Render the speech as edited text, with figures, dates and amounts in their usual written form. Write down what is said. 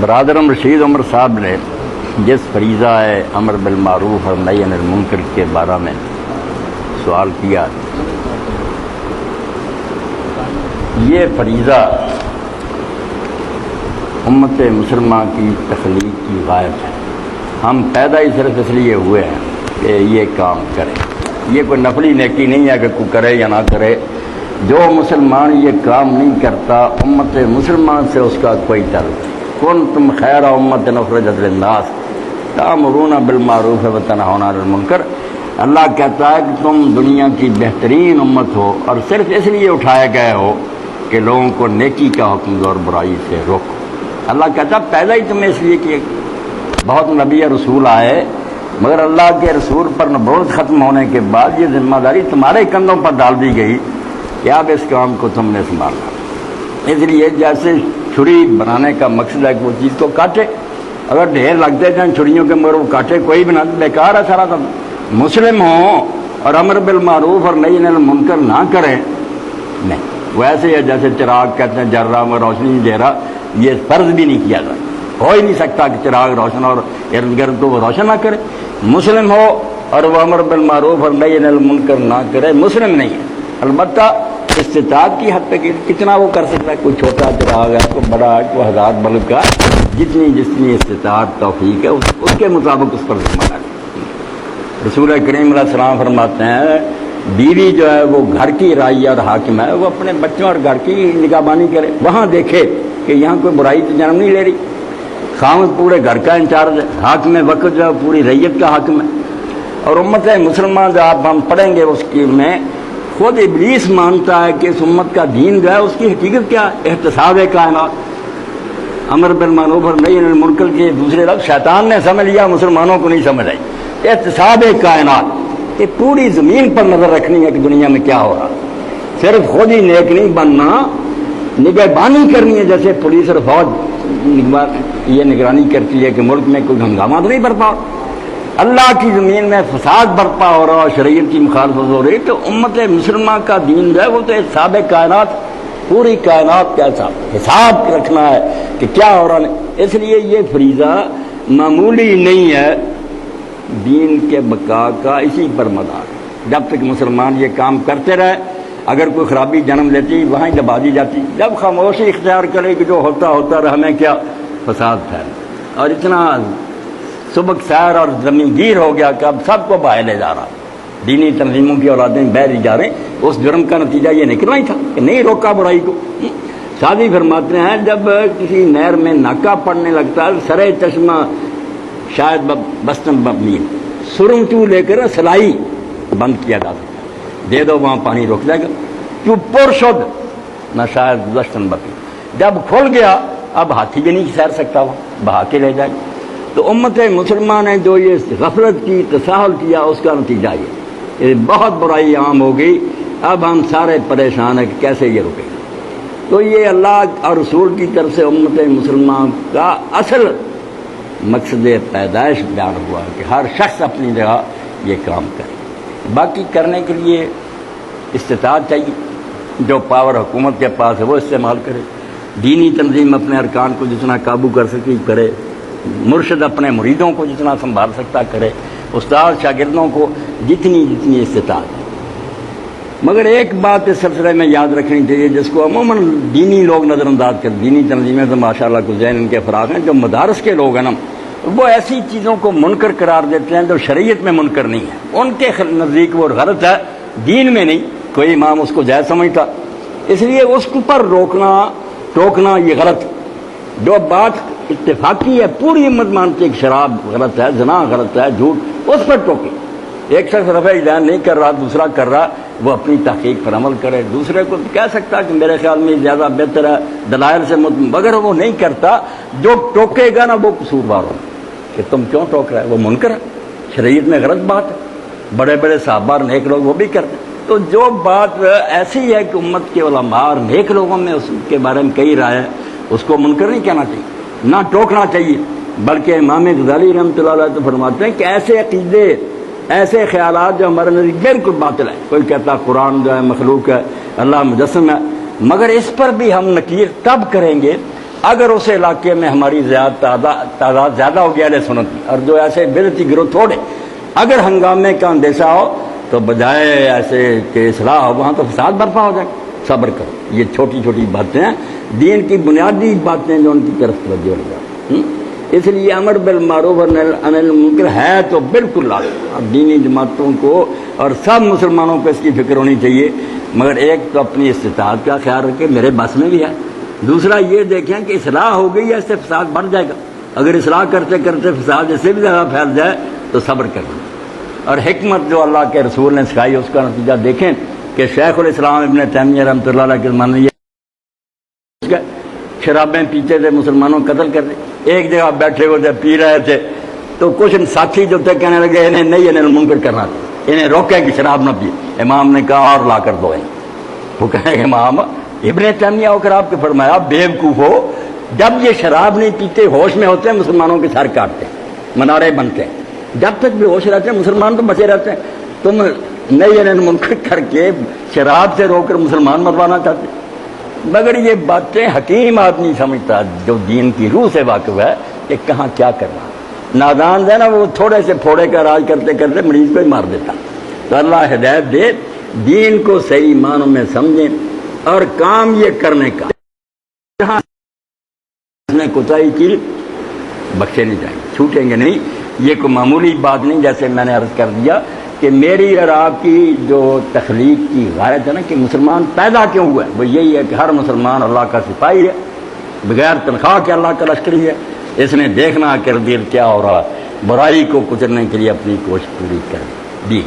برادرم رشید عمر صاحب نے جس فریضہ ہے امر بالمعروف اور نہی عن المنکر کے بارے میں سوال کیا، یہ فریضہ امت مسلمہ کی تخلیق کی غائب ہے۔ ہم پیدا ہی صرف اس لیے ہوئے ہیں کہ یہ کام کرے، یہ کوئی نفلی نیکی نہیں ہے کہ کوئی کرے یا نہ کرے۔ جو مسلمان یہ کام نہیں کرتا امت مسلمان سے اس کا کوئی تعلق نہیں۔ کنتم خیر امت اخرجت للناس تأمرون بالمعروف وتنہون عن المنکر۔ اللہ کہتا ہے کہ تم دنیا کی بہترین امت ہو اور صرف اس لیے اٹھائے گئے ہو کہ لوگوں کو نیکی کا حکم دو اور برائی سے روکو۔ اللہ کہتا ہے پیدا ہی تمہیں اس لیے کیا۔ بہت نبی رسول آئے مگر اللہ کے رسول پر نبوت ختم ہونے کے بعد یہ ذمہ داری تمہارے کندھوں پر ڈال دی گئی کہ اب اس کام کو تم نے سنبھالنا۔ اس لیے جیسے چھری بنانے کا مقصد ہے کہ وہ چیز کو کاٹے، اگر ڈھیر لگتے جائیں چھریوں کے مگر وہ کاٹے کوئی بھی نہ، بیکار ہے سارا کام۔ مسلم ہوں اور امر بالمعروف اور نہی عن المنکر نہ کریں، نہیں، وہ ایسے ہے جیسے چراغ کہتے ہیں جل رہا میں روشنی نہیں دے رہا، یہ فرض بھی نہیں کیا جاتا، ہو ہی نہیں سکتا کہ چراغ روشن اور ارد گرد کو وہ روشن نہ کرے۔ مسلم ہو اور وہ امر بالمعروف اور نہی عن المنکر نہ کرے، مسلم نہیں ہے۔ البتہ استطاعت کی حد تک کتنا وہ کر سکتا ہے، کوئی چھوٹا چراغ ہے، کوئی بڑا ہے، کوئی 1000 بلب کا، جتنی استطاعت توفیق ہے اس کے مطابق اس پر ذمہ داری۔ رسول کریم علیہ السلام فرماتے ہیں بیوی جو ہے وہ گھر کی رعیہ اور حاکم ہے، وہ اپنے بچوں اور گھر کی نگہبانی کرے، وہاں دیکھے کہ یہاں کوئی برائی تو جنم نہیں لے رہی۔ خاوند پورے گھر کا انچارج ہے، حاکم وقت جو ہے پوری رعیت کا حاکم ہے۔ اور امت مسلمان جو آپ ہم پڑھیں گے اس کی میں خود ابلیس مانتا ہے کہ اس امت کا دین جو ہے اس کی حقیقت کیا ہے، احتساب کائنات، امر بالمعروف اور نہی عن المنکر کے دوسرے لفظ شیطان نے سمجھ لیا، مسلمانوں کو نہیں سمجھ آئی۔ احتساب کائنات، یہ پوری زمین پر نظر رکھنی ہے کہ دنیا میں کیا ہو رہا، صرف خود ہی نیک نہیں بننا، نگہبانی کرنی ہے، جیسے پولیس اور فوج یہ نگرانی کرتی ہے کہ ملک میں کوئی ہنگامہ تو نہیں برپا، اللہ کی زمین میں فساد برپا ہو رہا اور شریعت کی مخالفت ہو رہی، تو امت مسلمہ کا دین جو ہے وہ تو احتساب کائنات، پوری کائنات کا حساب رکھنا ہے کہ کیا ہو رہا ہے۔ اس لیے یہ فریضہ معمولی نہیں ہے، دین کے بقا کا اسی پر مدار ہے۔ جب تک مسلمان یہ کام کرتے رہے، اگر کوئی خرابی جنم لیتی وہیں دبا دی جاتی، جب خاموشی اختیار کرے کہ جو ہوتا ہوتا رہا، ہمیں کیا، فساد پھیل، اور اتنا سبک سیر اور زمین گیر ہو گیا کہ اب سب کو باہر لے جا رہا، دینی تنظیموں کی اولادیں بہر جا رہے ہیں۔ اس جرم کا نتیجہ یہ نکلنا ہی تھا کہ نہیں روکا برائی کو۔ شادی فرماتے ہیں جب کسی نہر میں ناکا پڑنے لگتا ہے، سرے چشمہ شاید بستن مبنی سرنگ چو لے کر سلائی بند کیا جا سکتا، دے دو وہاں پانی روک جائے گا، کیوں پر شد نہ شاید بستن بپی، جب کھل گیا اب ہاتھی بھی نہیں سیر سکتا، وہ بہا کے لے جائے گا۔ تو امت مسلمان نے جو یہ غفلت کی، تساہل کیا، اس کا نتیجہ یہ بہت برائی عام ہو گئی۔ اب ہم سارے پریشان ہیں کہ کیسے یہ رکے گا۔ تو یہ اللہ اور رسول کی طرف سے امت مسلمان کا اصل مقصد پیدائش بیان ہوا کہ ہر شخص اپنی جگہ یہ کام کرے، باقی کرنے کے لیے استطاعت چاہیے، جو پاور حکومت کے پاس ہے وہ استعمال کرے، دینی تنظیم اپنے ارکان کو جتنا قابو کر سکتی کرے، مرشد اپنے مریدوں کو جتنا سنبھال سکتا کرے، استاد شاگردوں کو جتنی استطاعت ہے۔ مگر ایک بات اس سلسلے میں یاد رکھنی چاہیے جس کو عموماً دینی لوگ نظر انداز کرتے، دینی تنظیمیں تو ماشاءاللہ کچھ ذہن ان کے فراغ ہیں، جو مدارس کے لوگ ہیں نا وہ ایسی چیزوں کو منکر قرار دیتے ہیں جو شریعت میں منکر نہیں ہے، ان کے نزدیک وہ غلط ہے، دین میں نہیں، کوئی امام اس کو جائز سمجھتا، اس لیے اس پر روکنا ٹوکنا یہ غلط۔ جو بات اتفاقی ہے پوری امت مانتی ہے کہ شراب غلط ہے، زنا غلط ہے، جھوٹ، اس پر ٹوکے۔ ایک شخص رفع دین نہیں کر رہا، دوسرا کر رہا، وہ اپنی تحقیق پر عمل کرے، دوسرے کو کہہ سکتا کہ میرے خیال میں زیادہ بہتر ہے دلائل سے مگر وہ نہیں کرتا، جو ٹوکے گا نا وہ قصوروار ہو کہ تم کیوں ٹوک رہے، وہ منکر ہے، شریعت میں غلط بات ہے، بڑے بڑے صحابہ اور نیک لوگ وہ بھی کرتے۔ تو جو بات ایسی ہے کہ امت کے علماء اور نیک لوگوں میں اس کے بارے میں کئی رائے، اس کو منکر نہیں کہنا چاہیے، نہ ٹوکنا چاہیے، بلکہ امام غزالی رحمۃ اللہ علیہ تو فرماتے ہیں کہ ایسے عقیدے، ایسے خیالات جو ہمارے نزدیک بالکل باطل ہیں، کوئی کہتا قرآن جو ہے مخلوق ہے، اللہ مجسم ہے، مگر اس پر بھی ہم نکیر تب کریں گے اگر اس علاقے میں ہماری تعداد زیادہ ہو گیا اہل سنت کی، اور جو ایسے بدعتی گروہ تھوڑے، اگر ہنگامے کا اندیشہ ہو تو بجائے ایسے کہ اصلاح ہو وہاں تو فساد برپا ہو جائے. صبر کرو. یہ چھوٹی چھوٹی باتیں ہیں، دین کی بنیادی باتیں جو ان کی طرف توجہ ہو جائے. اس لیے امر بالمعروف اور نہی عن المنکر ہے تو بالکل لازم، اور دینی جماعتوں کو اور سب مسلمانوں کو اس کی فکر ہونی چاہیے. مگر ایک تو اپنی استطاعت کا خیال رکھے، میرے بس میں بھی ہے. دوسرا یہ دیکھیں کہ اصلاح ہو گئی ہے، اس سے فساد بڑھ جائے گا. اگر اصلاح کرتے کرتے فساد اس سے بھی زیادہ پھیل جائے تو صبر کرنا. اور حکمت جو اللہ کے رسول نے سکھائی اس کا نتیجہ دیکھیں کہ شیخ الاسلام ابن تیمیہ رحمۃ اللہ علیہ کے زمانے یہ شرابیں پیتے تھے، مسلمانوں کو قتل کر دے. ایک جگہ بیٹھے ہوئے تھے، پی رہے تھے، تو کچھ ساتھی جو تھے کہنے لگے انہیں نہیں، انہیں منکر کرنا تھا، انہیں روکیں کہ شراب نہ پیے. امام نے کہا اور لا کر دو انہیں. وہ کہیں امام ابن تیمیہ ہو کر آپ کے فرمایا بیوقوف ہو، جب یہ شراب نہیں پیتے ہوش میں ہوتے ہیں مسلمانوں کے سر کاٹتے ہیں، منارے بنتے ہیں. جب تک بھی ہوش رہتے ہیں مسلمان تو بچے رہتے ہیں. تم نہیں انہیں منکر کر کے شراب سے روک کر مسلمان مروانا چاہتے. مگر یہ باتیں حکیم آدمی سمجھتا جو دین کی روح سے واقف ہے کہ کہاں کیا کرنا. نادان ہے نا، وہ تھوڑے سے پھوڑے کا راج کرتے کرتے مریض کو ہی مار دیتا. تو اللہ ہدایت دے، دین کو صحیح معنوں میں سمجھیں اور کام یہ کرنے کا. جہاں اس نے کوتاہی کی بخشے نہیں جائیں گے، چھوٹیں گے نہیں. یہ کوئی معمولی بات نہیں. جیسے میں نے عرض کر دیا کہ میری اور آپ کی جو تخلیق کی غایت ہے نا کہ مسلمان پیدا کیوں ہوا ہے، وہ یہی ہے کہ ہر مسلمان اللہ کا سپاہی ہے، بغیر تنخواہ کے اللہ کا لشکری ہے. اس نے دیکھنا کہ ردیل کیا ہو رہا، برائی کو کچلنے کے لیے اپنی کوشش پوری کر دی.